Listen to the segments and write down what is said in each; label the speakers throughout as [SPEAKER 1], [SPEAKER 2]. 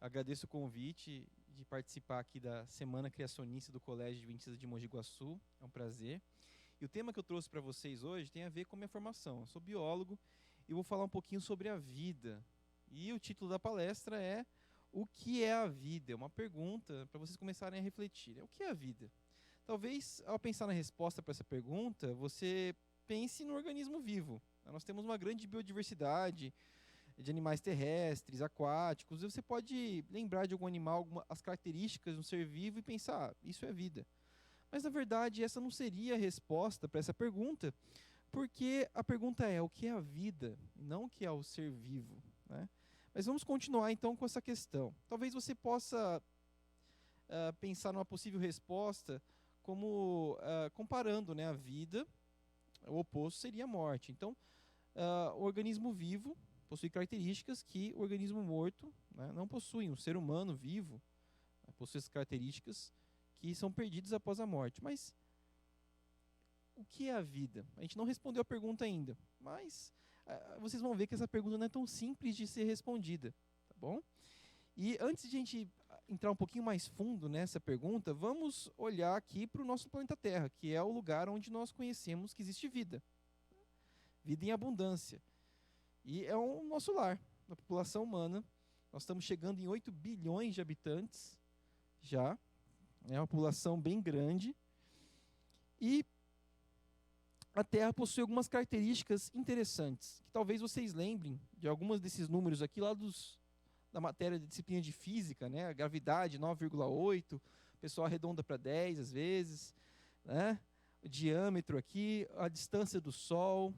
[SPEAKER 1] Agradeço o convite de participar aqui da Semana Criacionista do Colégio Adventista de Mogi Guaçu. É um prazer. E o tema que eu trouxe para vocês hoje tem a ver com a minha formação. Eu sou biólogo e vou falar um pouquinho sobre a vida. E o título da palestra é O que é a vida? É uma pergunta para vocês começarem a refletir. O que é a vida? Talvez, ao pensar na resposta para essa pergunta, você pense no organismo vivo. Nós temos uma grande biodiversidade de animais terrestres, aquáticos, e você pode lembrar de algum animal, as características de um ser vivo e pensar, isso é vida. Mas, na verdade, essa não seria a resposta para essa pergunta, porque a pergunta é o que é a vida, não o que é o ser vivo, né? Mas vamos continuar, então, com essa questão. Talvez você possa pensar numa possível resposta como comparando, né, a vida, o oposto seria a morte. Então, o organismo vivo possui características que o organismo morto, né, não possui. Um ser humano vivo, né, possui essas características que são perdidas após a morte. Mas o que é a vida? A gente não respondeu a pergunta ainda, mas vocês vão ver que essa pergunta não é tão simples de ser respondida, tá bom? E antes de a gente entrar um pouquinho mais fundo nessa pergunta, vamos olhar aqui para o nosso planeta Terra, que é o lugar onde nós conhecemos que existe vida. Vida em abundância. E é o nosso lar, a população humana. Nós estamos chegando em 8 bilhões de habitantes já. É uma população bem grande. E a Terra possui algumas características interessantes, que talvez vocês lembrem de algumas desses números aqui lá da matéria de disciplina de física, né? A gravidade 9,8, o pessoal arredonda para 10 às vezes, né? O diâmetro aqui, a distância do Sol,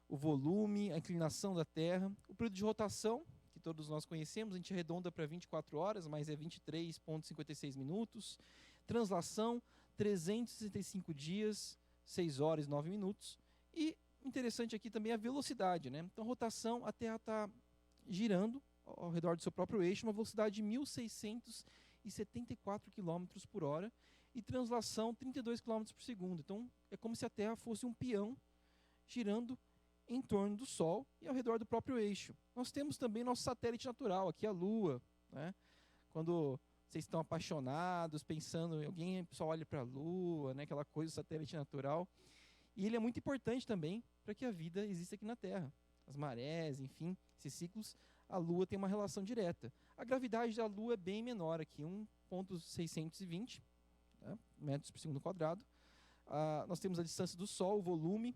[SPEAKER 1] o volume, a inclinação da Terra, o período de rotação, que todos nós conhecemos, a gente arredonda para 24 horas, mas é 23,56 minutos. Translação, 365 dias, 6 horas e 9 minutos. E interessante aqui também a velocidade, né? Então, rotação, a Terra está girando ao redor do seu próprio eixo, uma velocidade de 1.674 km por hora, e translação 32 km por segundo. Então, é como se a Terra fosse um peão girando em torno do Sol e ao redor do próprio eixo. Nós temos também nosso satélite natural, aqui a Lua, né? Quando vocês estão apaixonados, pensando em alguém, o pessoal olha para a Lua, né? Aquela coisa do satélite natural. E ele é muito importante também para que a vida exista aqui na Terra. As marés, enfim, esses ciclos, a Lua tem uma relação direta. A gravidade da Lua é bem menor aqui, 1,620, né, metros por segundo quadrado. Nós temos a distância do Sol, o volume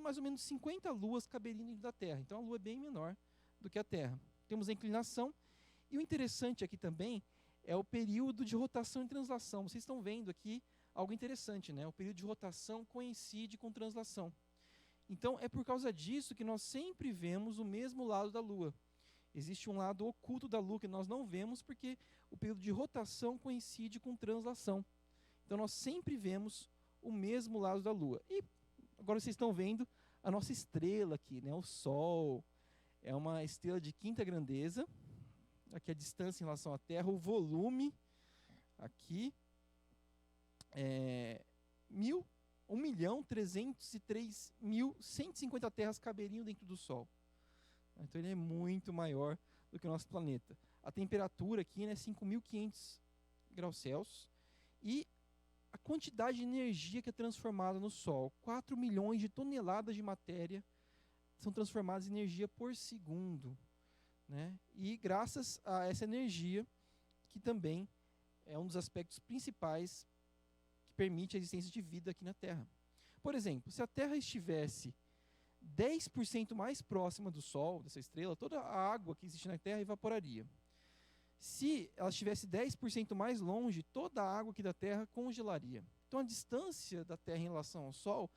[SPEAKER 1] mais ou menos 50 luas caberiam dentro da Terra. Então a Lua é bem menor do que a Terra. Temos a inclinação. E o interessante aqui também é o período de rotação e translação. Vocês estão vendo aqui algo interessante, né? O período de rotação coincide com translação. Então é por causa disso que nós sempre vemos o mesmo lado da Lua. Existe um lado oculto da Lua que nós não vemos porque o período de rotação coincide com translação. Então nós sempre vemos o mesmo lado da Lua. E agora vocês estão vendo a nossa estrela aqui, né? O Sol é uma estrela de quinta grandeza. Aqui a distância em relação à Terra, o volume aqui é 1.303.150 terras caberiam dentro do Sol. Então ele é muito maior do que o nosso planeta. A temperatura aqui é 5.500 graus Celsius e a quantidade de energia que é transformada no Sol, 4 milhões de toneladas de matéria são transformadas em energia por segundo, né? E graças a essa energia, que também é um dos aspectos principais que permite a existência de vida aqui na Terra. Por exemplo, se a Terra estivesse 10% mais próxima do Sol, dessa estrela, toda a água que existe na Terra evaporaria. Se ela estivesse 10% mais longe, toda a água aqui da Terra congelaria. Então a distância da Terra em relação ao Sol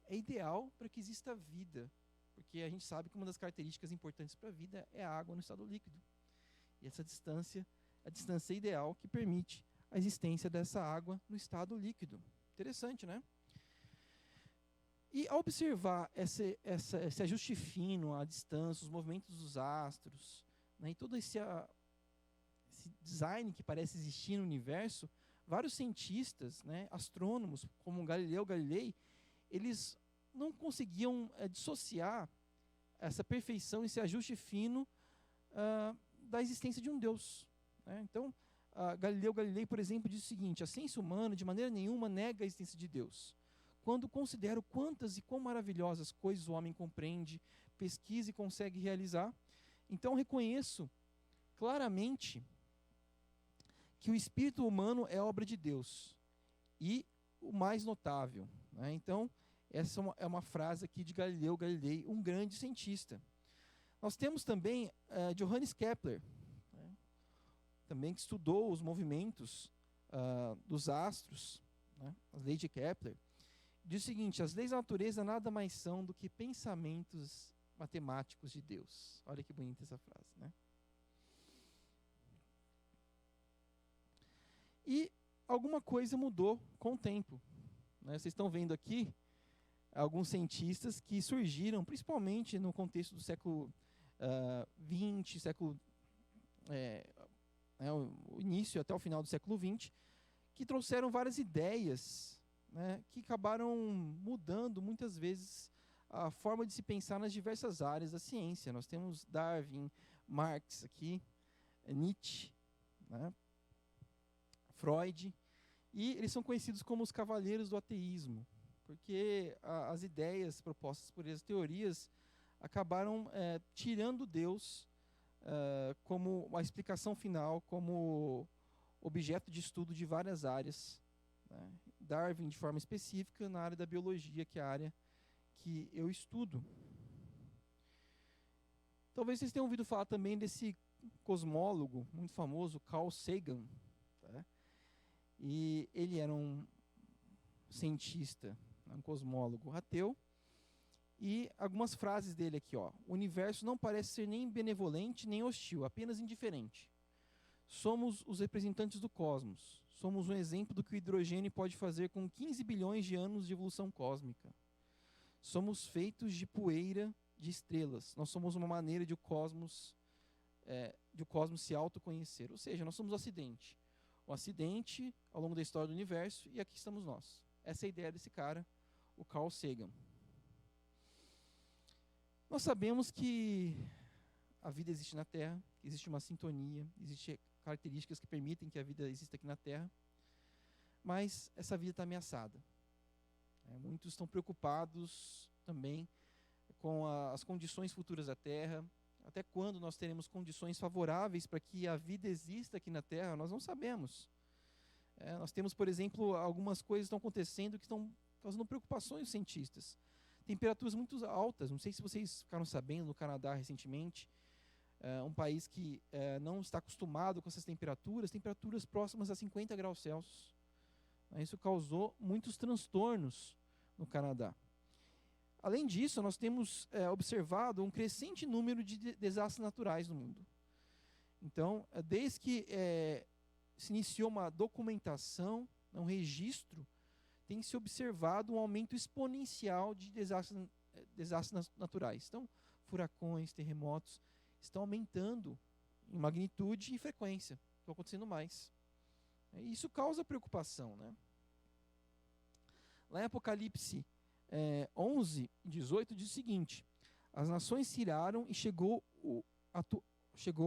[SPEAKER 1] é ideal para que exista vida, porque a gente sabe que uma das características importantes para a vida é a água no estado líquido. E essa distância é a distância ideal que permite a existência dessa água no estado líquido. Interessante, né? E ao observar esse ajuste fino, a distância, os movimentos dos astros, né, e todo esse design que parece existir no universo, vários cientistas, né, astrônomos, como Galileu Galilei, eles não conseguiam dissociar essa perfeição, esse ajuste fino da existência de um Deus. né? Então, Galileu Galilei, por exemplo, diz o seguinte: a ciência humana, de maneira nenhuma, nega a existência de Deus. Quando considero quantas e quão maravilhosas coisas o homem compreende, pesquisa e consegue realizar, então reconheço claramente que o espírito humano é obra de Deus. E o mais notável, né? Então, essa é uma frase aqui de Galileu Galilei, um grande cientista. Nós temos também Johannes Kepler, né? Também que estudou os movimentos dos astros, né? As leis de Kepler. Diz o seguinte: as leis da natureza nada mais são do que pensamentos matemáticos de Deus. Olha que bonita essa frase, né? E alguma coisa mudou com o tempo, né? Vocês estão vendo aqui alguns cientistas que surgiram, principalmente no contexto do século XX, o início até o final do século XX, que trouxeram várias ideias, né, que acabaram mudando muitas vezes a forma de se pensar nas diversas áreas da ciência. Nós temos Darwin, Marx aqui, Nietzsche, né, Freud, e eles são conhecidos como os cavaleiros do ateísmo, porque as ideias propostas por essas teorias acabaram tirando Deus como uma explicação final, como objeto de estudo de várias áreas, né? Darwin, de forma específica, na área da biologia, que é a área que eu estudo. Talvez vocês tenham ouvido falar também desse cosmólogo muito famoso, Carl Sagan, tá? E ele era um cientista, um cosmólogo ateu, e algumas frases dele aqui, ó: o universo não parece ser nem benevolente nem hostil, apenas indiferente. Somos os representantes do cosmos. Somos um exemplo do que o hidrogênio pode fazer com 15 bilhões de anos de evolução cósmica. Somos feitos de poeira de estrelas. Nós somos uma maneira de o cosmos se autoconhecer. Ou seja, nós somos o acidente. O acidente ao longo da história do universo, e aqui estamos nós. Essa é a ideia desse cara, o Carl Sagan. Nós sabemos que a vida existe na Terra, existe uma sintonia, existem características que permitem que a vida exista aqui na Terra, mas essa vida está ameaçada. Muitos estão preocupados também com as condições futuras da Terra. Até quando nós teremos condições favoráveis para que a vida exista aqui na Terra, nós não sabemos. Nós temos, por exemplo, algumas coisas que estão acontecendo que estão causando preocupações aos cientistas. Temperaturas muito altas, não sei se vocês ficaram sabendo, no Canadá recentemente, um país que não está acostumado com essas temperaturas próximas a 50 graus Celsius. Isso causou muitos transtornos no Canadá. Além disso, nós temos observado um crescente número de desastres naturais no mundo. Então, desde que se iniciou uma documentação, um registro, tem se observado um aumento exponencial de desastres naturais. Então, furacões, terremotos estão aumentando em magnitude e frequência, estão acontecendo mais. E isso causa preocupação, né? Lá em Apocalipse 11, 18, diz o seguinte: as nações se iraram e chegou a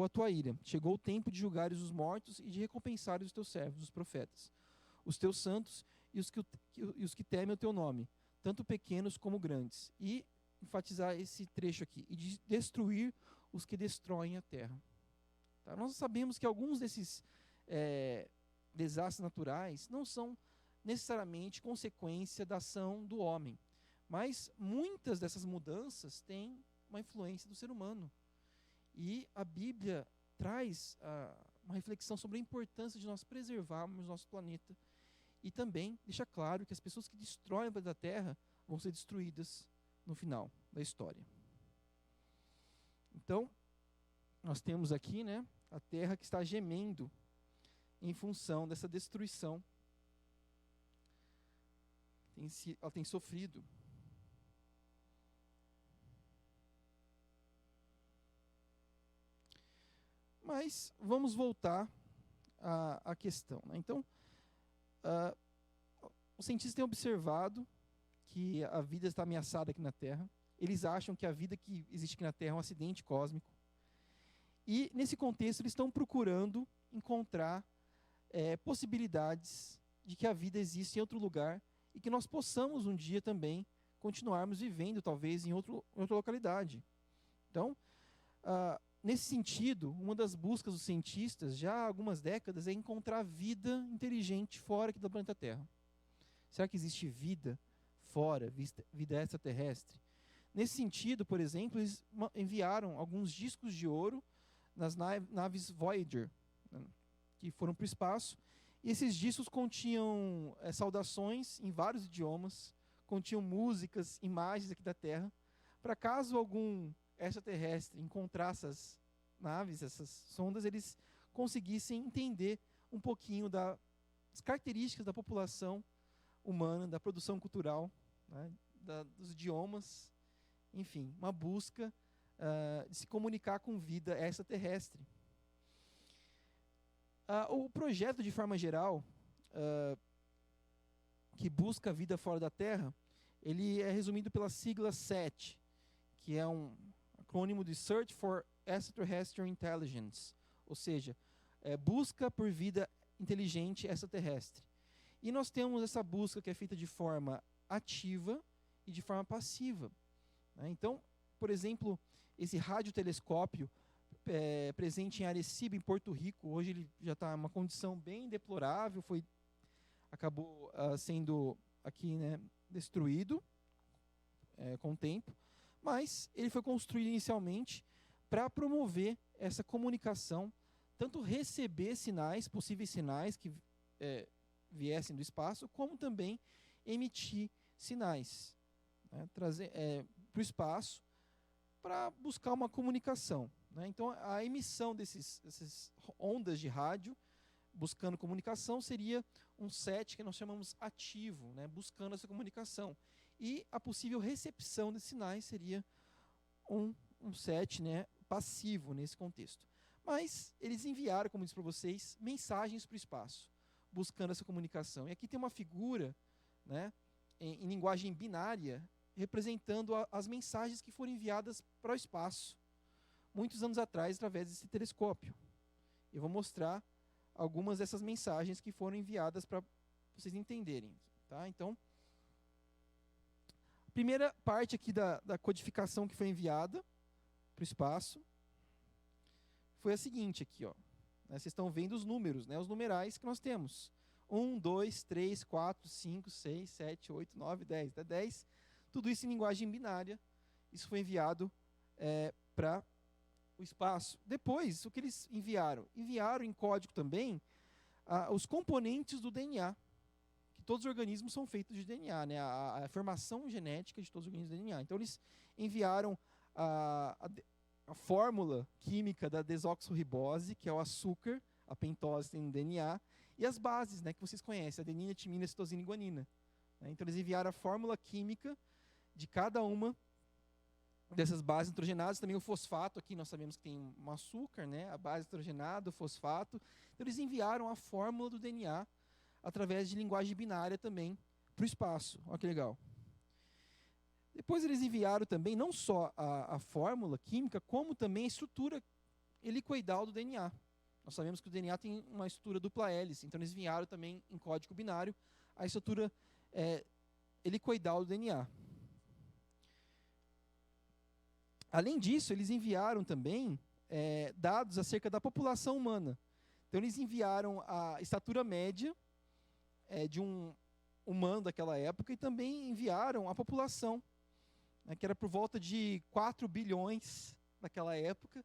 [SPEAKER 1] tua ira. Chegou o tempo de julgares os mortos e de recompensares os teus servos, os profetas, os teus santos e os que temem o teu nome, tanto pequenos como grandes. E enfatizar esse trecho aqui: e de destruir os que destroem a terra. Tá? Nós sabemos que alguns desses desastres naturais não são necessariamente consequência da ação do homem, mas muitas dessas mudanças têm uma influência do ser humano. E a Bíblia traz uma reflexão sobre a importância de nós preservarmos o nosso planeta, e também deixa claro que as pessoas que destroem o planeta Terra vão ser destruídas no final da história. Então, nós temos aqui, né, a Terra que está gemendo em função dessa destruição. Ela tem sofrido. Mas vamos voltar à questão, né? Então, os cientistas têm observado que a vida está ameaçada aqui na Terra. Eles acham que a vida que existe aqui na Terra é um acidente cósmico. E, nesse contexto, eles estão procurando encontrar possibilidades de que a vida existe em outro lugar e que nós possamos um dia também continuarmos vivendo, talvez, em outra localidade. Então, nesse sentido, uma das buscas dos cientistas, já há algumas décadas, é encontrar vida inteligente fora aqui do planeta Terra. Será que existe vida fora, vida extraterrestre? Nesse sentido, por exemplo, eles enviaram alguns discos de ouro nas naves Voyager, né, que foram para o espaço. E esses discos continham saudações em vários idiomas, continham músicas, imagens aqui da Terra, para caso algum extraterrestre encontrar essas naves, essas sondas, eles conseguissem entender um pouquinho das características da população humana, da produção cultural, né, dos idiomas, enfim, uma busca de se comunicar com vida extraterrestre. O projeto, de forma geral, que busca a vida fora da Terra, ele é resumido pela sigla SET, que é um acrônimo de Search for Extraterrestrial Intelligence, ou seja, busca por vida inteligente extraterrestre. E nós temos essa busca que é feita de forma ativa e de forma passiva, né? Então, por exemplo, esse radiotelescópio presente em Arecibo, em Porto Rico, hoje ele já está em uma condição bem deplorável, acabou sendo aqui, né, destruído com o tempo, mas ele foi construído inicialmente para promover essa comunicação, tanto receber sinais, possíveis sinais que viessem do espaço, como também emitir sinais, né, trazer para o espaço para buscar uma comunicação, né? Então, a emissão dessas ondas de rádio, buscando comunicação, seria um SET que nós chamamos ativo, né, buscando essa comunicação. E a possível recepção desses sinais seria um SET, né, passivo nesse contexto. Mas eles enviaram, como disse para vocês, mensagens para o espaço, buscando essa comunicação. E aqui tem uma figura, né, em linguagem binária, representando as mensagens que foram enviadas para o espaço, muitos anos atrás, através desse telescópio. Eu vou mostrar algumas dessas mensagens que foram enviadas para vocês entenderem. Tá? Então, a primeira parte aqui da codificação que foi enviada para o espaço foi a seguinte aqui, ó. Vocês estão vendo os números, né, os numerais que nós temos. 1, 2, 3, 4, 5, 6, 7, 8, 9, 10. Até 10. Tudo isso em linguagem binária. Isso foi enviado para o espaço. Depois, o que eles enviaram? Enviaram em código também os componentes do DNA. Que todos os organismos são feitos de DNA, né? A formação genética de todos os organismos de DNA. Então, eles enviaram a fórmula química da desoxirribose, que é o açúcar, a pentose tem no DNA, e as bases, né, que vocês conhecem, adenina, timina, citosina e guanina. Né? Então, eles enviaram a fórmula química de cada uma dessas bases nitrogenadas, também o fosfato, aqui nós sabemos que tem um açúcar, né, a base nitrogenada, o fosfato. Então, eles enviaram a fórmula do DNA através de linguagem binária também para o espaço. Olha que legal. Depois eles enviaram também não só a fórmula química, como também a estrutura helicoidal do DNA. Nós sabemos que o DNA tem uma estrutura dupla hélice, então eles enviaram também em código binário a estrutura helicoidal do DNA. Além disso, eles enviaram também dados acerca da população humana. Então, eles enviaram a estatura média de um humano daquela época e também enviaram a população, né, que era por volta de 4 bilhões naquela época.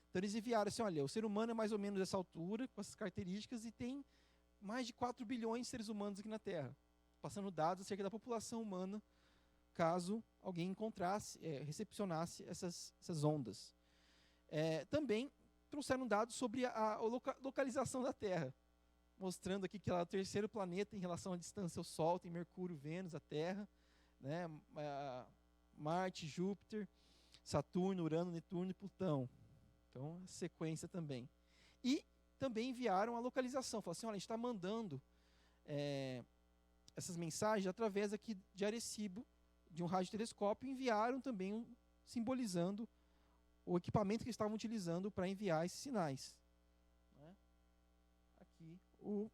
[SPEAKER 1] Então, eles enviaram assim, olha, o ser humano é mais ou menos dessa altura, com essas características, e tem mais de 4 bilhões de seres humanos aqui na Terra, passando dados acerca da população humana, caso alguém encontrasse, recepcionasse essas ondas. Também trouxeram dados sobre a localização da Terra, mostrando aqui que ela é o terceiro planeta em relação à distância ao Sol, tem Mercúrio, Vênus, a Terra, né, Marte, Júpiter, Saturno, Urano, Netuno e Plutão. Então, a sequência também. E também enviaram a localização. Falaram assim, olha, a gente está mandando essas mensagens através aqui de Arecibo, de um radiotelescópio, e enviaram também simbolizando o equipamento que estavam utilizando para enviar esses sinais. Né? o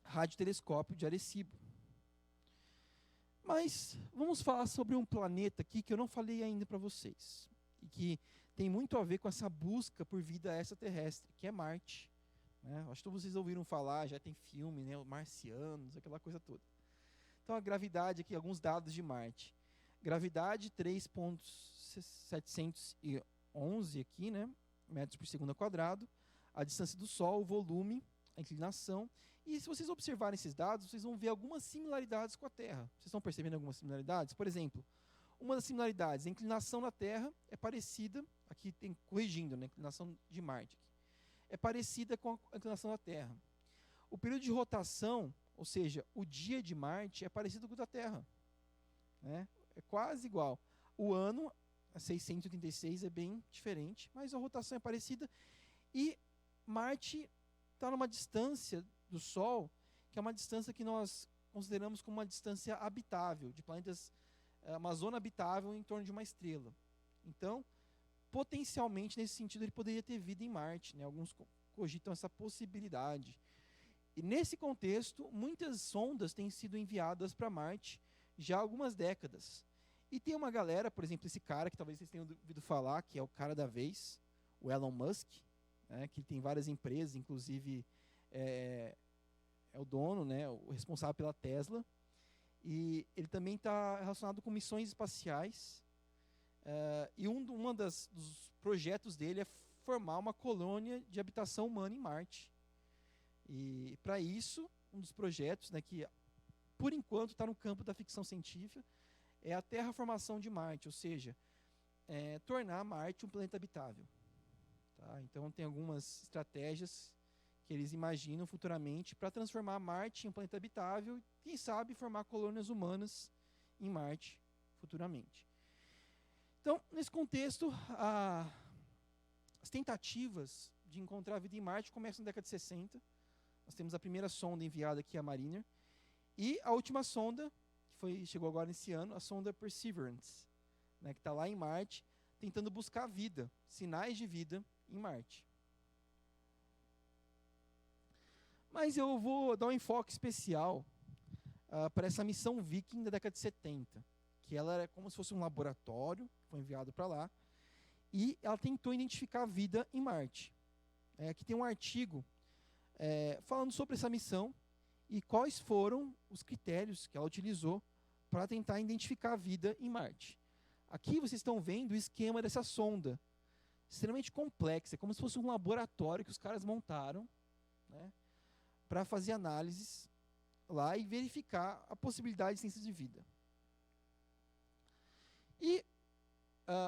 [SPEAKER 1] radiotelescópio de Arecibo. Mas vamos falar sobre um planeta aqui que eu não falei ainda para vocês, e que tem muito a ver com essa busca por vida extraterrestre, que é Marte. Acho que vocês ouviram falar, já tem filme, né, Marcianos, aquela coisa toda. Então a gravidade aqui, alguns dados de Marte. Gravidade 3,711 aqui, né, metros por segundo ao quadrado. A distância do Sol, o volume, a inclinação. E se vocês observarem esses dados, vocês vão ver algumas similaridades com a Terra. Vocês estão percebendo algumas similaridades? Por exemplo, uma das similaridades, a inclinação da Terra é parecida, aqui tem corrigindo, né, a inclinação de Marte, é parecida com a inclinação da Terra. O período de rotação, ou seja, o dia de Marte, é parecido com o da Terra. Né? É quase igual. O ano, a 686, é bem diferente, mas a rotação é parecida. E Marte está numa distância do Sol, que é uma distância que nós consideramos como uma distância habitável, de planetas, uma zona habitável em torno de uma estrela. Então, potencialmente, nesse sentido, ele poderia ter vida em Marte. Né? Alguns cogitam essa possibilidade. E nesse contexto, muitas sondas têm sido enviadas para Marte já há algumas décadas. E tem uma galera, por exemplo, esse cara, que talvez vocês tenham ouvido falar, que é o cara da vez, o Elon Musk, né, que tem várias empresas, inclusive é o dono, né, o responsável pela Tesla. E ele também está relacionado com missões espaciais. E um dos projetos dele é formar uma colônia de habitação humana em Marte. E para isso, um dos projetos, né, que por enquanto está no campo da ficção científica, é a terraformação de Marte, ou seja, tornar Marte um planeta habitável. Tá? Então tem algumas estratégias que eles imaginam futuramente para transformar Marte em um planeta habitável e, quem sabe, formar colônias humanas em Marte futuramente. Então, nesse contexto, as tentativas de encontrar vida em Marte começam na década de 60. Nós temos a primeira sonda enviada aqui, a Mariner, e a última sonda, que chegou agora nesse ano, a sonda Perseverance, né, que está lá em Marte, tentando buscar vida, sinais de vida em Marte. Mas eu vou dar um enfoque especial para essa missão Viking da década de 70, que ela era como se fosse um laboratório, que foi enviado para lá, e ela tentou identificar a vida em Marte. Aqui tem um artigo falando sobre essa missão e quais foram os critérios que ela utilizou para tentar identificar a vida em Marte. Aqui vocês estão vendo o esquema dessa sonda, extremamente complexa, é como se fosse um laboratório que os caras montaram, né, para fazer análises lá e verificar a possibilidade de ciências de vida. E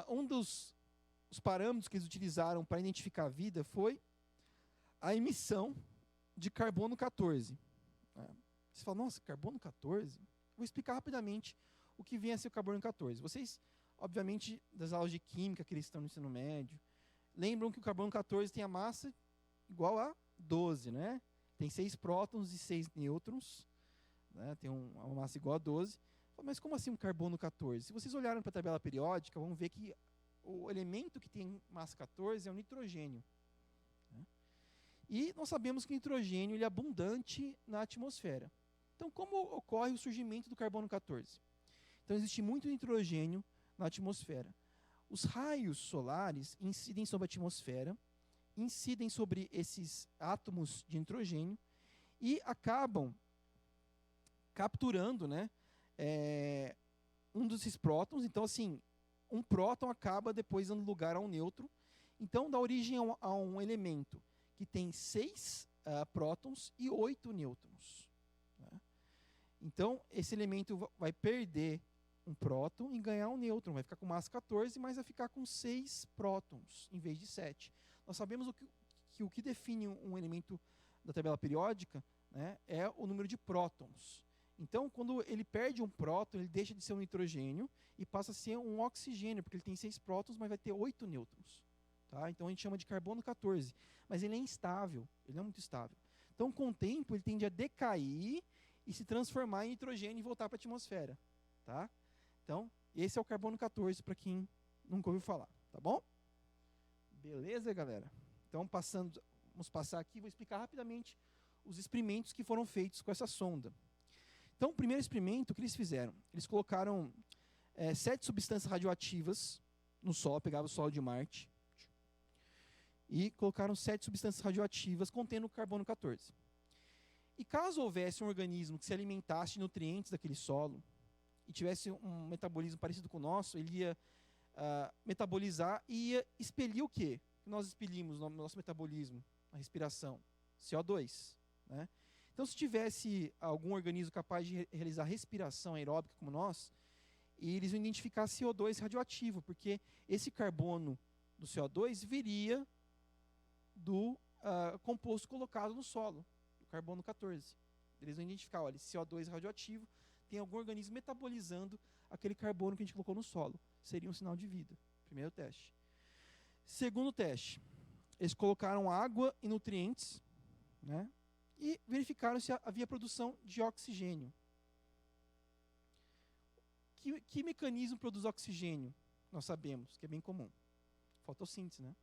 [SPEAKER 1] um dos parâmetros que eles utilizaram para identificar a vida foi a emissão de carbono 14. Você fala, nossa, carbono 14? Vou explicar rapidamente o que vem a ser o carbono 14. Vocês, obviamente, das aulas de química que eles estão no ensino médio, lembram que o carbono 14 tem a massa igual a 12, né? Tem 6 prótons e 6 nêutrons, né? Tem uma massa igual a 12. Mas como assim um carbono 14? Se vocês olharem para a tabela periódica, vão ver que o elemento que tem massa 14 é o nitrogênio. Né? E nós sabemos que o nitrogênio ele é abundante na atmosfera. Então, como ocorre o surgimento do carbono 14? Então, existe muito nitrogênio na atmosfera. Os raios solares incidem sobre a atmosfera, incidem sobre esses átomos de nitrogênio e acabam capturando, né, um desses prótons. Então, assim, um próton acaba depois dando lugar a um nêutron. Então, dá origem a um elemento que tem 6 prótons e 8 nêutrons. Né? Então, esse elemento vai perder um próton e ganhar um nêutron. Vai ficar com massa 14, mas vai ficar com 6 prótons em vez de 7. Nós sabemos que o que define um elemento da tabela periódica, né, é o número de prótons. Então, quando ele perde um próton, ele deixa de ser um nitrogênio e passa a ser um oxigênio, porque ele tem 6 prótons, mas vai ter 8 nêutrons. Tá? Então, a gente chama de carbono 14. Mas ele é instável, ele não é muito estável. Então, com o tempo, ele tende a decair e se transformar em nitrogênio e voltar para a atmosfera. Tá? Então, esse é o carbono 14, para quem nunca ouviu falar. Tá bom? Beleza, galera? Então, passando Vamos passar aqui, vou explicar rapidamente os experimentos que foram feitos com essa sonda. Então, o primeiro experimento, o que eles fizeram? Eles colocaram 7 substâncias radioativas no solo, pegavam o solo de Marte, e colocaram 7 substâncias radioativas contendo carbono 14. E caso houvesse um organismo que se alimentasse de nutrientes daquele solo, e tivesse um metabolismo parecido com o nosso, ele ia metabolizar e ia expelir o quê? Nós expelimos no nosso metabolismo, a respiração, CO2. Né? Então, se tivesse algum organismo capaz de realizar respiração aeróbica como nós, eles iam identificar CO2 radioativo, porque esse carbono do CO2 viria do composto colocado no solo, do carbono 14. Eles vão identificar, olha, esse CO2 radioativo tem algum organismo metabolizando aquele carbono que a gente colocou no solo. Seria um sinal de vida. Primeiro teste. Segundo teste, eles colocaram água e nutrientes, né, e verificaram se havia produção de oxigênio. Que mecanismo produz oxigênio? Nós sabemos que é bem comum. Fotossíntese, né?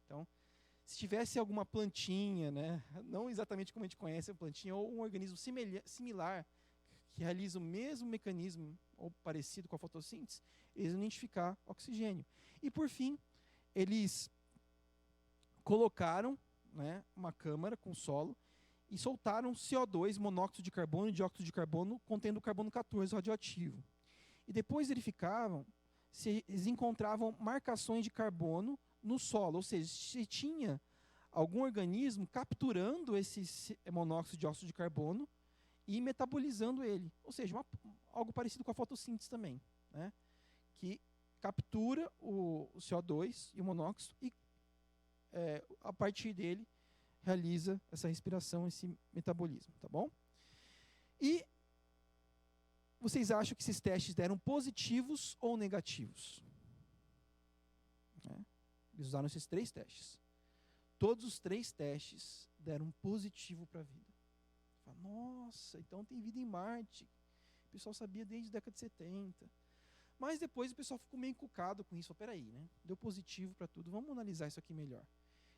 [SPEAKER 1] Então, se tivesse alguma plantinha, né, não exatamente como a gente conhece a plantinha, ou um organismo similar, que realiza o mesmo mecanismo, ou parecido com a fotossíntese, eles vão identificar oxigênio. E, por fim, eles colocaram, né, uma câmara com solo e soltaram CO2, monóxido de carbono e dióxido de carbono, contendo carbono 14 radioativo. E depois verificavam se eles encontravam marcações de carbono no solo, ou seja, se tinha algum organismo capturando esse monóxido de dióxido de carbono e metabolizando ele. Ou seja, algo parecido com a fotossíntese também, né? Que captura o CO2 e o monóxido e, a partir dele, realiza essa respiração, esse metabolismo, tá bom? E vocês acham que esses testes deram positivos ou negativos? Eles usaram esses 3 testes. Todos os 3 testes deram positivo para a vida. Nossa, então tem vida em Marte. O pessoal sabia desde a década de 70. Mas depois o pessoal ficou meio encucado com isso. Peraí, né? Deu positivo para tudo, vamos analisar isso aqui melhor.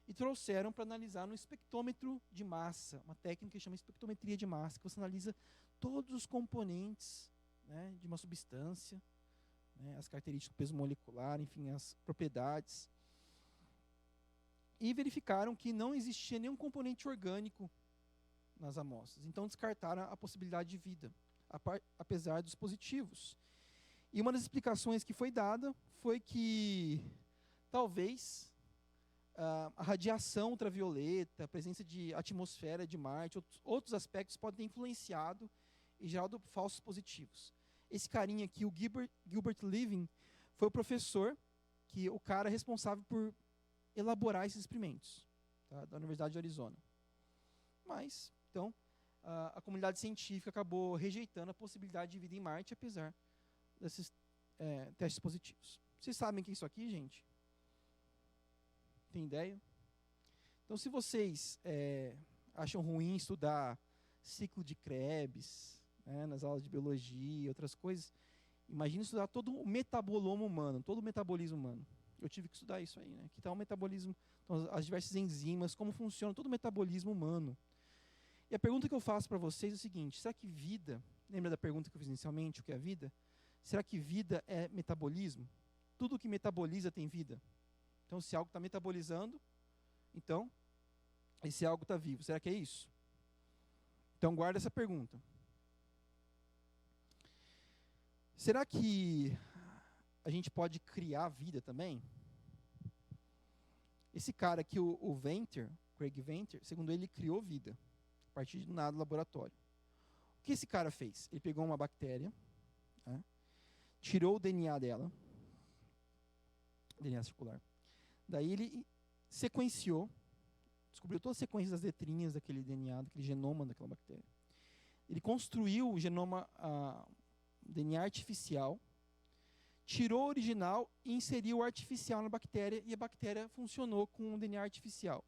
[SPEAKER 1] E trouxeram para analisar no espectrômetro de massa, uma técnica que chama espectrometria de massa, que você analisa todos os componentes, né, de uma substância, né, as características do peso molecular, enfim, as propriedades. E verificaram que não existia nenhum componente orgânico nas amostras. Então descartaram a possibilidade de vida, apesar dos positivos. E uma das explicações que foi dada foi que talvez a radiação ultravioleta, a presença de atmosfera de Marte, outros aspectos podem ter influenciado e gerado falsos positivos. Esse carinha aqui, o Gilbert Levin, foi o professor, o cara responsável por elaborar esses experimentos, tá, da Universidade de Arizona. Mas, então, a comunidade científica acabou rejeitando a possibilidade de vida em Marte, apesar desses testes positivos. Vocês sabem o que é isso aqui, gente? Tem ideia? Então, se vocês acham ruim estudar ciclo de Krebs, né, nas aulas de biologia e outras coisas, imagine estudar todo o metaboloma humano, todo o metabolismo humano. Eu tive que estudar isso aí, né? Que tal o metabolismo, então, as diversas enzimas, como funciona todo o metabolismo humano. E a pergunta que eu faço para vocês é o seguinte: será que vida, lembra da pergunta que eu fiz inicialmente, o que é vida? Será que vida é metabolismo? Tudo que metaboliza tem vida. Então, se algo está metabolizando, então, esse algo está vivo. Será que é isso? Então, guarda essa pergunta. Será que a gente pode criar vida também? Esse cara aqui, o Venter, Craig Venter, segundo ele criou vida, a partir de nada no laboratório. O que esse cara fez? Ele pegou uma bactéria, né, tirou o DNA dela, DNA circular, daí ele sequenciou, descobriu toda a sequência das letrinhas daquele DNA, daquele genoma daquela bactéria. Ele construiu o genoma, DNA artificial, tirou o original e inseriu o artificial na bactéria, e a bactéria funcionou com o DNA artificial.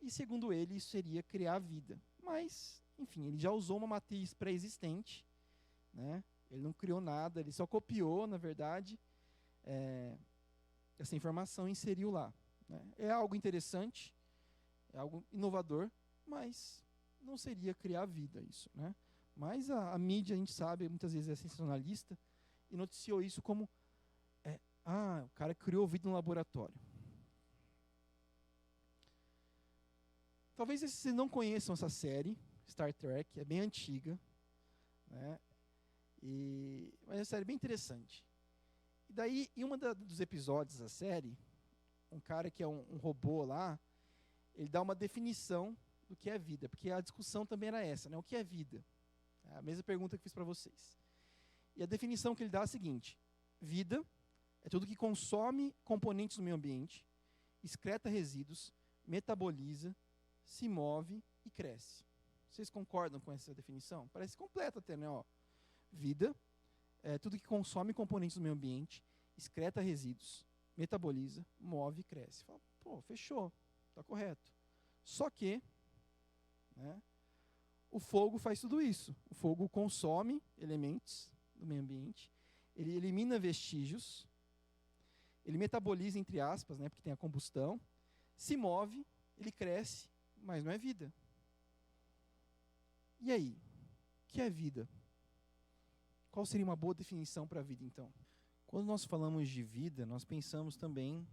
[SPEAKER 1] E, segundo ele, isso seria criar vida. Mas, enfim, ele já usou uma matriz pré-existente, né? Ele não criou nada, ele só copiou, na verdade, essa informação e inseriu lá. Né? É algo interessante, É algo inovador, mas não seria criar vida isso, né? Mas a mídia, a gente sabe, muitas vezes é sensacionalista e noticiou isso como o cara criou vida no laboratório. Talvez vocês não conheçam essa série, Star Trek, é bem antiga, né? Mas é uma série bem interessante. E daí, em dos episódios da série, um cara que é um robô lá, ele dá uma definição do que é vida, porque a discussão também era essa, né? O que é vida? É a mesma pergunta que fiz para vocês. E a definição que ele dá é a seguinte: vida é tudo que consome componentes do meio ambiente, excreta resíduos, metaboliza, se move e cresce. Vocês concordam com essa definição? Parece completa até, né? Vida é tudo que consome componentes do meio ambiente, excreta resíduos, metaboliza, move e cresce. Fala, fechou, está correto. Só que, né, o fogo faz tudo isso. O fogo consome elementos do meio ambiente, ele elimina vestígios, ele metaboliza, entre aspas, né, porque tem a combustão, se move, ele cresce, mas não é vida. E aí? O que é vida? Qual seria uma boa definição para a vida, então? Quando nós falamos de vida, nós pensamos também,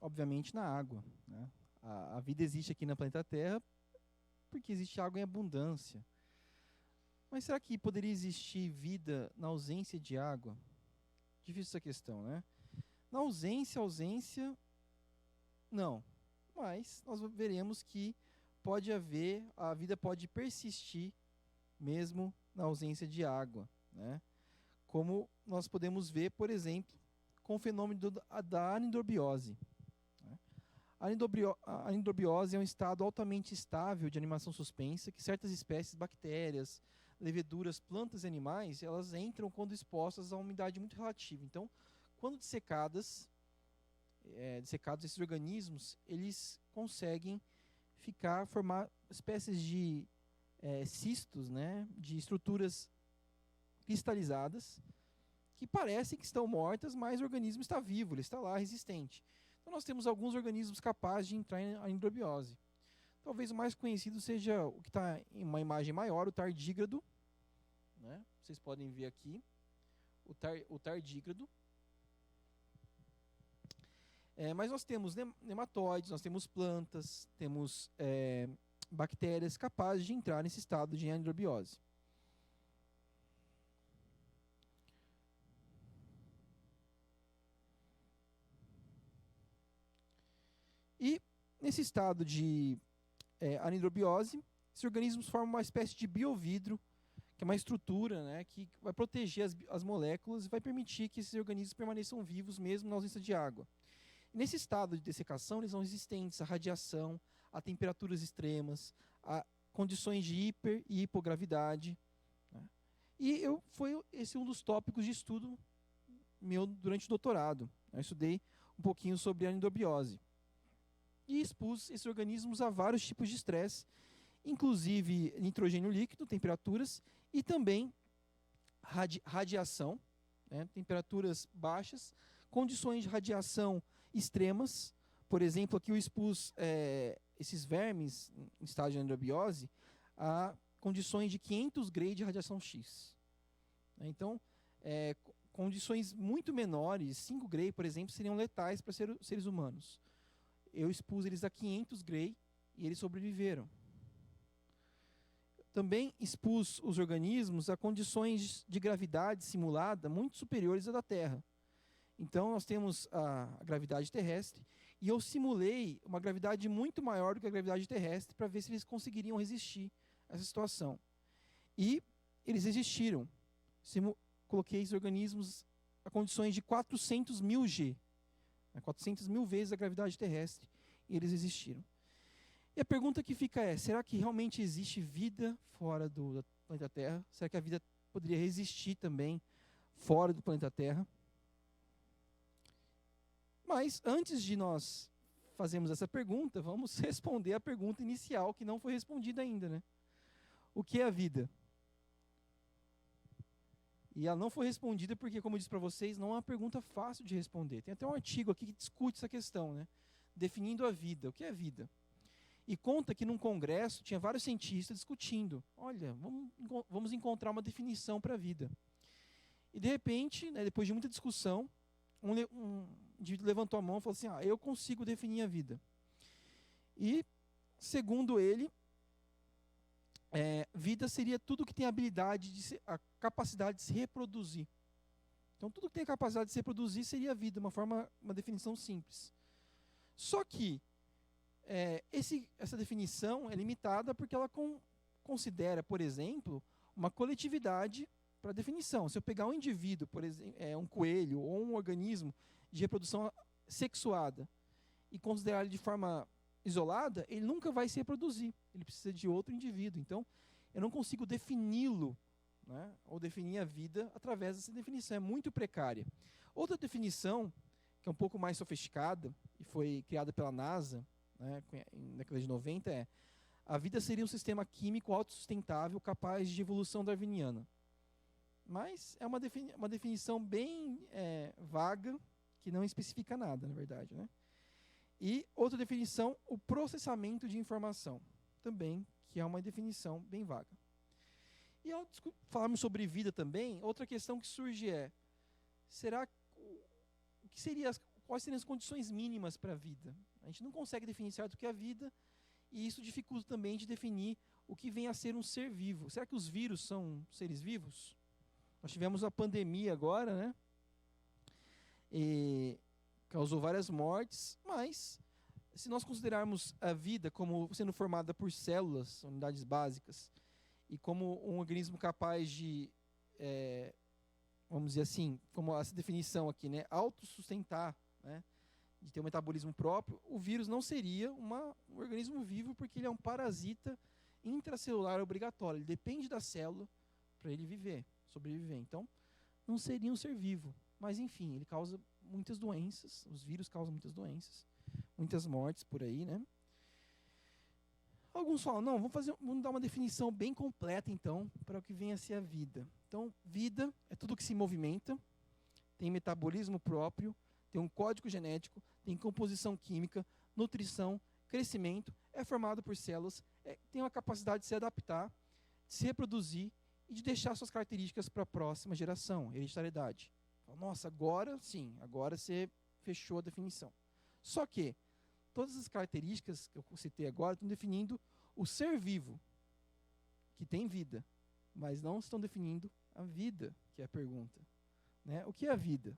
[SPEAKER 1] obviamente, na água, né? A vida existe aqui no planeta Terra porque existe água em abundância. Mas será que poderia existir vida na ausência de água? Difícil essa questão, né? Na ausência, não. Mas nós veremos que a vida pode persistir mesmo na ausência de água, né? Como nós podemos ver, por exemplo, com o fenômeno da anidrobiose. A anidrobiose é um estado altamente estável de animação suspensa que certas espécies, bactérias, leveduras, plantas e animais, elas entram quando expostas a uma umidade muito relativa. Então, quando dessecados esses organismos, eles conseguem formar espécies de cistos, né, de estruturas cristalizadas, que parecem que estão mortas, mas o organismo está vivo, ele está lá, resistente. Então nós temos alguns organismos capazes de entrar em anidrobiose. Talvez o mais conhecido seja o que está em uma imagem maior, o tardígrado, né? Vocês podem ver aqui, o tardígrado. Mas nós temos nematóides, nós temos plantas, temos bactérias capazes de entrar nesse estado de anidrobiose. E nesse estado de anidrobiose, esses organismos formam uma espécie de biovidro, que é uma estrutura, né, que vai proteger as moléculas e vai permitir que esses organismos permaneçam vivos mesmo na ausência de água. E nesse estado de dessecação, eles são resistentes à radiação, a temperaturas extremas, a condições de hiper e hipogravidade, né? E foi esse um dos tópicos de estudo meu durante o doutorado. Eu estudei um pouquinho sobre a anidrobiose. E expus esses organismos a vários tipos de estresse, inclusive nitrogênio líquido, temperaturas, e também radiação, né, temperaturas baixas, condições de radiação extremas. Por exemplo, aqui eu expus esses vermes em estágio de anidrobiose a condições de 500 graus de radiação X. Então, condições muito menores, 5 graus, por exemplo, seriam letais para seres humanos. Eu expus eles a 500 graus e eles sobreviveram. Também expus os organismos a condições de gravidade simulada muito superiores à da Terra. Então, nós temos a gravidade terrestre e eu simulei uma gravidade muito maior do que a gravidade terrestre para ver se eles conseguiriam resistir a essa situação. E eles resistiram. Coloquei esses organismos a condições de 400 mil G. 400 mil vezes a gravidade terrestre, e eles existiram. E a pergunta que fica é, será que realmente existe vida fora do planeta Terra? Será que a vida poderia resistir também fora do planeta Terra? Mas, antes de nós fazermos essa pergunta, vamos responder a pergunta inicial, que não foi respondida ainda, né? O que é a vida? E ela não foi respondida porque, como eu disse para vocês, não é uma pergunta fácil de responder. Tem até um artigo aqui que discute essa questão, né? Definindo a vida. O que é vida? E conta que num congresso tinha vários cientistas discutindo. Olha, vamos encontrar uma definição para a vida. E de repente, né, depois de muita discussão, um indivíduo levantou a mão e falou assim, eu consigo definir a vida. E, segundo ele, vida seria tudo que tem a capacidade de se reproduzir. Então, tudo que tem a capacidade de se reproduzir seria a vida, uma definição simples. Só que essa definição é limitada porque ela considera, por exemplo, uma coletividade para definição. Se eu pegar um indivíduo, por exemplo, um coelho ou um organismo de reprodução sexuada e considerar ele de forma isolada, ele nunca vai se reproduzir. Ele precisa de outro indivíduo. Então, eu não consigo defini-lo, né, ou definir a vida através dessa definição. É muito precária. Outra definição, que é um pouco mais sofisticada, e foi criada pela NASA, né, na década de 90, a vida seria um sistema químico autossustentável capaz de evolução darwiniana. Mas é uma definição bem vaga, que não especifica nada, na verdade, né? E outra definição, o processamento de informação, também, que é uma definição bem vaga. E ao falarmos sobre vida também, outra questão que surge quais seriam as condições mínimas para a vida? A gente não consegue definir certo o que é a vida, e isso dificulta também de definir o que vem a ser um ser vivo. Será que os vírus são seres vivos? Nós tivemos a pandemia agora, né? E causou várias mortes, mas se nós considerarmos a vida como sendo formada por células, unidades básicas, e como um organismo capaz de, vamos dizer assim, como essa definição aqui, né, autossustentar, né, de ter um metabolismo próprio, o vírus não seria um organismo vivo, porque ele é um parasita intracelular obrigatório. Ele depende da célula para ele sobreviver. Então, não seria um ser vivo. Mas, enfim, ele causa muitas doenças, os vírus causam muitas doenças, muitas mortes por aí, né? Alguns falam, não, vamos dar uma definição bem completa, então, para o que vem a ser a vida. Então, vida é tudo que se movimenta, tem metabolismo próprio, tem um código genético, tem composição química, nutrição, crescimento, é formado por células, tem uma capacidade de se adaptar, de se reproduzir e de deixar suas características para a próxima geração, hereditariedade. Nossa, agora sim, agora você fechou a definição. Só que todas as características que eu citei agora estão definindo o ser vivo, que tem vida, mas não estão definindo a vida, que é a pergunta, né? O que é a vida?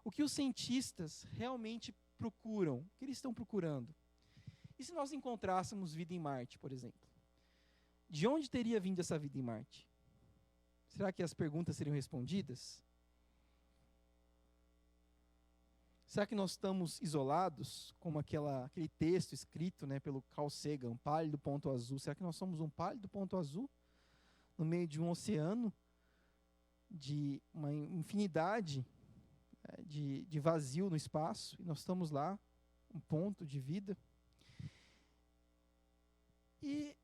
[SPEAKER 1] O que os cientistas realmente procuram? O que eles estão procurando? E se nós encontrássemos vida em Marte, por exemplo? De onde teria vindo essa vida em Marte? Será que as perguntas seriam respondidas? Será que nós estamos isolados, como aquele texto escrito, né, pelo Carl Sagan, um pálido ponto azul? Será que nós somos um pálido ponto azul no meio de um oceano de uma infinidade de vazio no espaço, e nós estamos lá, um ponto de vida? E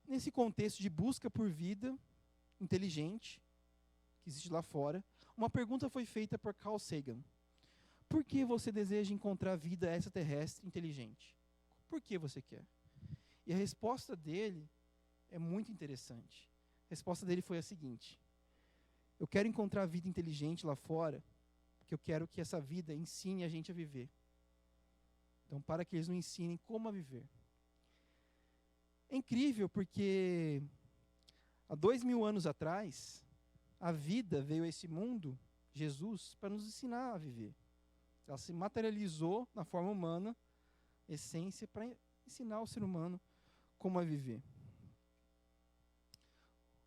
[SPEAKER 1] nesse contexto de busca por vida inteligente, que existe lá fora, uma pergunta foi feita por Carl Sagan. Por que você deseja encontrar vida extraterrestre inteligente? Por que você quer? E a resposta dele é muito interessante. A resposta dele foi a seguinte: eu quero encontrar vida inteligente lá fora, porque eu quero que essa vida ensine a gente a viver. Então, para que eles nos ensinem como a viver. É incrível porque há 2000 anos atrás, a vida veio a esse mundo, Jesus, para nos ensinar a viver. Ela se materializou na forma humana, essência, para ensinar o ser humano como a viver.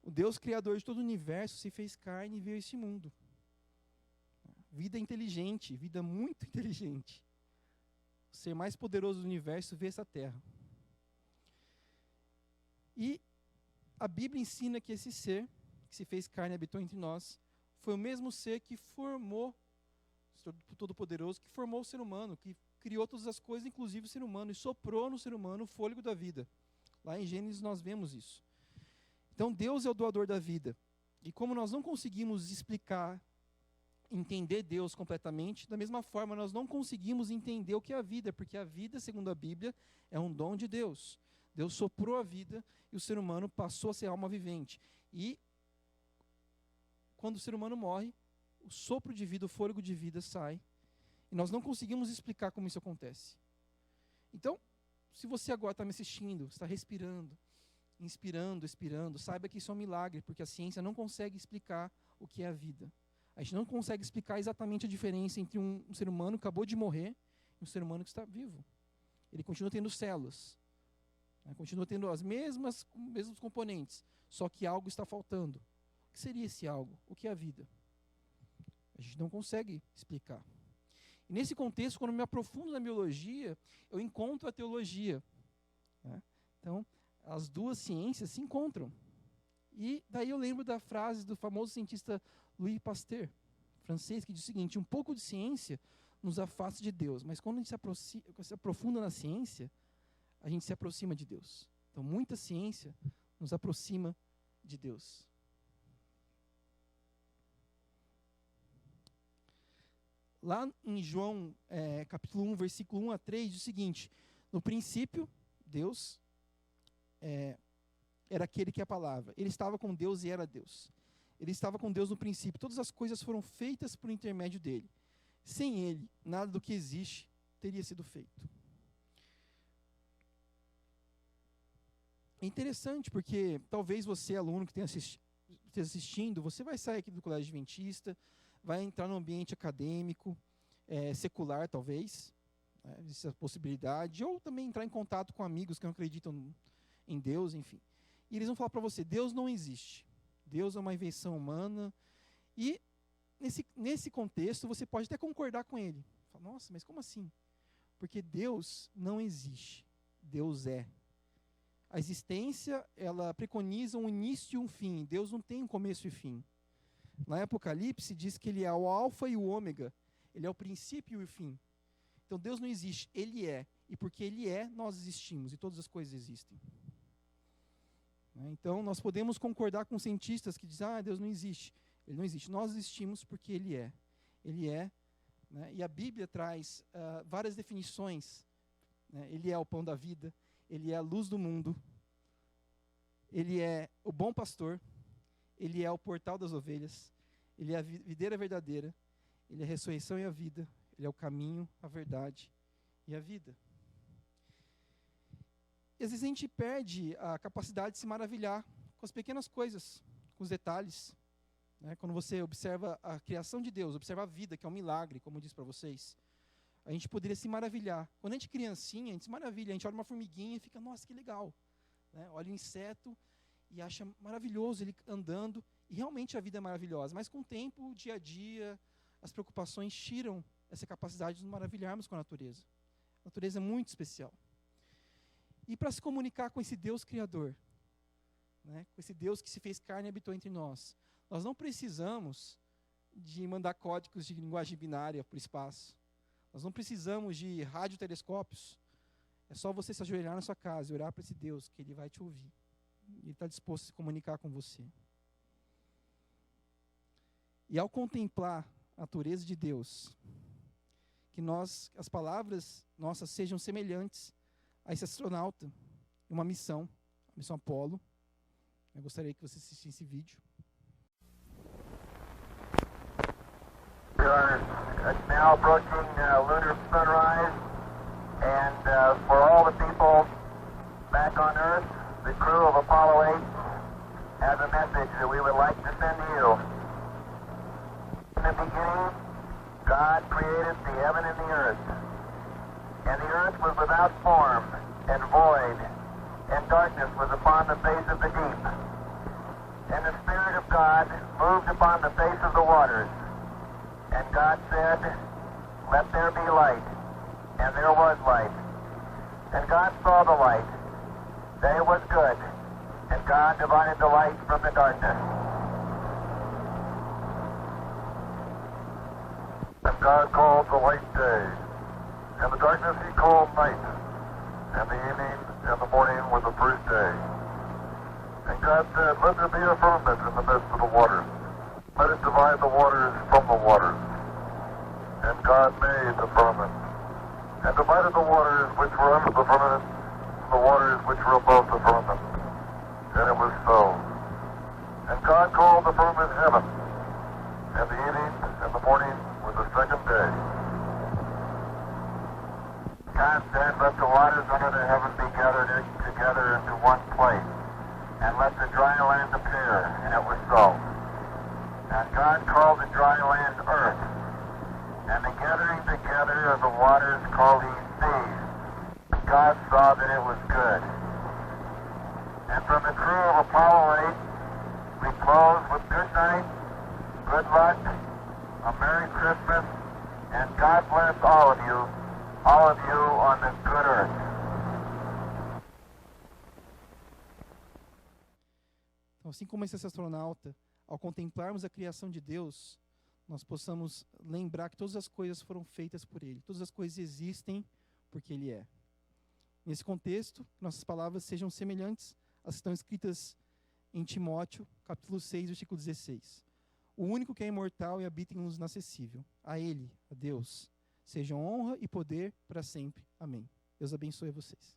[SPEAKER 1] O Deus criador de todo o universo se fez carne e veio a este mundo. Vida inteligente, vida muito inteligente. O ser mais poderoso do universo veio a essa terra. E a Bíblia ensina que esse ser, que se fez carne e habitou entre nós, foi o mesmo ser que formou, Todo-Poderoso, que formou o ser humano, que criou todas as coisas, inclusive o ser humano, e soprou no ser humano o fôlego da vida. Lá em Gênesis nós vemos isso. Então Deus é o doador da vida. E como nós não conseguimos explicar entender Deus completamente, da mesma forma nós não conseguimos entender o que é a vida, porque a vida, segundo a Bíblia, é um dom de Deus. Deus soprou a vida e o ser humano passou a ser alma vivente. E quando o ser humano morre, o sopro de vida, o fôlego de vida sai. E nós não conseguimos explicar como isso acontece. Então, se você agora está me assistindo, está respirando, inspirando, expirando, saiba que isso é um milagre, porque a ciência não consegue explicar o que é a vida. A gente não consegue explicar exatamente a diferença entre um ser humano que acabou de morrer e um ser humano que está vivo. Ele continua tendo células, né? Continua tendo os mesmos componentes, só que algo está faltando. O que seria esse algo? O que é a vida? A gente não consegue explicar. E nesse contexto, quando eu me aprofundo na biologia, eu encontro a teologia, né? Então, as duas ciências se encontram. E daí eu lembro da frase do famoso cientista Louis Pasteur, francês, que diz o seguinte: um pouco de ciência nos afasta de Deus, mas quando a gente se aprofunda na ciência, a gente se aproxima de Deus. Então, muita ciência nos aproxima de Deus. Lá em João, capítulo 1, versículo 1 a 3, diz o seguinte: no princípio, Deus era aquele que é a palavra. Ele estava com Deus e era Deus. Ele estava com Deus no princípio. Todas as coisas foram feitas por intermédio dele. Sem ele, nada do que existe teria sido feito. É interessante porque talvez você, aluno que esteja assistindo, você vai sair aqui do colégio adventista, vai entrar no ambiente acadêmico, secular talvez, essa possibilidade, ou também entrar em contato com amigos que não acreditam em Deus, enfim. E eles vão falar para você: Deus não existe. Deus é uma invenção humana. E nesse contexto você pode até concordar com ele. Fala: nossa, mas como assim? Porque Deus não existe. Deus é. A existência, ela preconiza um início e um fim. Deus não tem um começo e fim. Lá em Apocalipse diz que ele é o alfa e o ômega. Ele é o princípio e o fim. Então Deus não existe, ele é. E porque ele é, nós existimos. E todas as coisas existem. Então, nós podemos concordar com cientistas que dizem: Deus não existe. Ele não existe. Nós existimos porque ele é. Ele é, né? E a Bíblia traz várias definições, né? Ele é o pão da vida, ele é a luz do mundo, ele é o bom pastor, ele é o portal das ovelhas, ele é a videira verdadeira, ele é a ressurreição e a vida, ele é o caminho, a verdade e a vida. E às vezes a gente perde a capacidade de se maravilhar com as pequenas coisas, com os detalhes, né? Quando você observa a criação de Deus, observa a vida, que é um milagre, como eu disse para vocês, a gente poderia se maravilhar. Quando a gente é criancinha, a gente se maravilha, a gente olha uma formiguinha e fica: nossa, que legal, né? Olha o inseto e acha maravilhoso ele andando, e realmente a vida é maravilhosa. Mas com o tempo, o dia a dia, as preocupações tiram essa capacidade de nos maravilharmos com a natureza. A natureza é muito especial. E para se comunicar com esse Deus Criador, né, com esse Deus que se fez carne e habitou entre nós, nós não precisamos de mandar códigos de linguagem binária para o espaço. Nós não precisamos de radiotelescópios. É só você se ajoelhar na sua casa e orar para esse Deus, que ele vai te ouvir. Ele está disposto a se comunicar com você. E ao contemplar a natureza de Deus, que as palavras nossas sejam semelhantes a esse astronauta, uma missão, a missão Apollo. Eu gostaria que você assistisse esse vídeo.
[SPEAKER 2] We are now approaching lunar sunrise, and for all the people back on Earth, the crew of Apollo 8 has a message that we would like to send to you. In the beginning, God created the heaven and the earth. And the earth was without form and void, and darkness was upon the face of the deep. And the Spirit of God moved upon the face of the waters. And God said, "Let there be light." And there was light. And God saw the light, that it was good. And God divided the light from the darkness. And God called the light day, and the darkness he called night, and the evening and the morning were the first day. And God said, "Let there be a firmament in the midst of the waters. Let it divide the waters from the waters. And God made the firmament, and divided the waters which were under the firmament from the waters which were above the firmament. And it was so. And God called the firmament heaven, and the evening and the morning was the second day. God said, let the waters under the heaven be gathered together into one place, and let the dry land appear, and it was so. And God called the dry land earth, and the gathering together of the waters called he seas. And God saw that it was good. And from the crew of Apollo 8, we close with good night, good luck, a Merry Christmas, and God bless all of you on this good earth.
[SPEAKER 1] Então, assim como esse astronauta, ao contemplarmos a criação de Deus, nós possamos lembrar que todas as coisas foram feitas por Ele. Todas as coisas existem porque Ele é. Nesse contexto, nossas palavras sejam semelhantes às que estão escritas em Timóteo, capítulo 6, versículo 16. O único que é imortal e habita em luz inacessível. A Ele, a Deus, sejam honra e poder para sempre. Amém. Deus abençoe vocês.